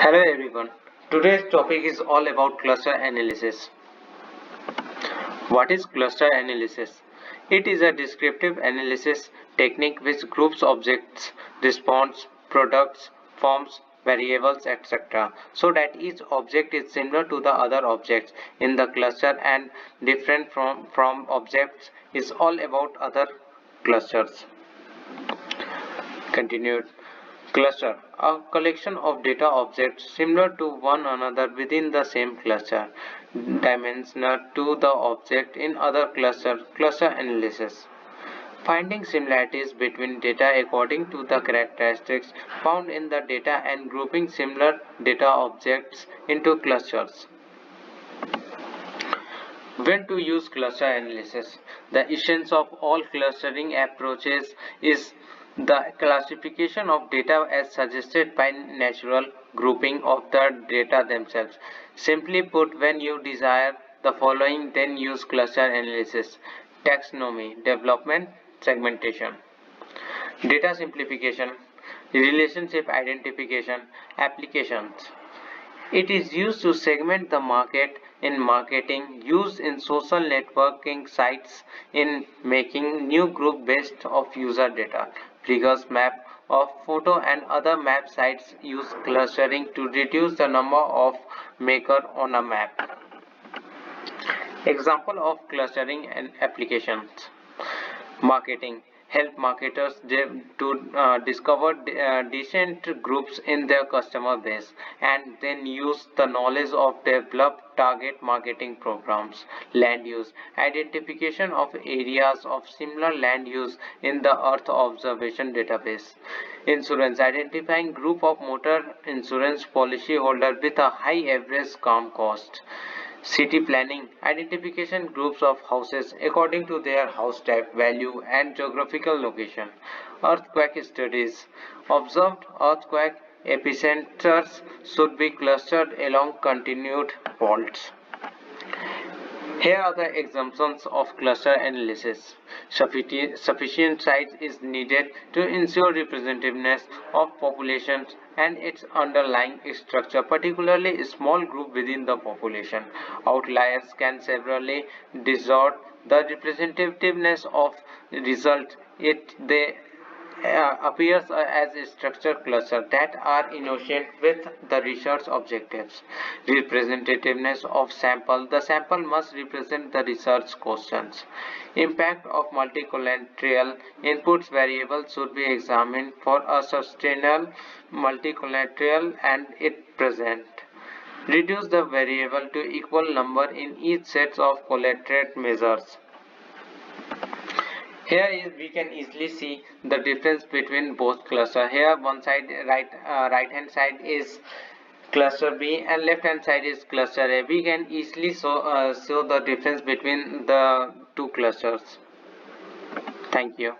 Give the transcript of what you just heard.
Hello everyone. Today's topic is all about cluster analysis. What is cluster analysis? It is a descriptive analysis technique which groups objects, response, products, forms, variables, etc. so that each object is similar to the other objects in the cluster and different from objects is all about other clusters. Continued. Cluster, a collection of data objects similar to one another within the same cluster, dimensional to the object in other cluster analysis. Finding similarities between data according to the characteristics found in the data and grouping similar data objects into clusters. When to use cluster analysis? The essence of all clustering approaches is the classification of data as suggested by natural grouping of the data themselves. Simply put, when you desire the following, then use cluster analysis. Taxonomy, development, segmentation. Data simplification, relationship identification, applications. It is used to segment the market in marketing, used in social networking sites in making new group based of user data. Figures map of photo and other map sites use clustering to reduce the number of maker on a map. Example of clustering and applications. Marketing help marketers to discover decent groups in their customer base and then use the knowledge of developed target marketing programs. Land use identification of areas of similar land use in the earth observation database. Insurance identifying group of motor insurance policyholder with a high average claim cost. City planning identification groups of houses according to their house type, value, and geographical location. Earthquake studies observed earthquake epicenters should be clustered along continued faults. Here are the examples of cluster analysis. Sufficient size is needed to ensure representativeness of populations and its underlying structure, particularly a small group within the population. Outliers can severely distort the representativeness of result. They appears as a structured cluster that are innocent with the research objectives. Representativeness of sample. The sample must represent the research questions. Impact of multi-collateral inputs variables should be examined for a sustainable multi-collateral and it present. Reduce the variable to equal number in each set of collateral measures. We can easily see the difference between both cluster. Here one side right hand side is cluster B and left hand side is cluster A. We can easily show the difference between the two clusters. Thank you.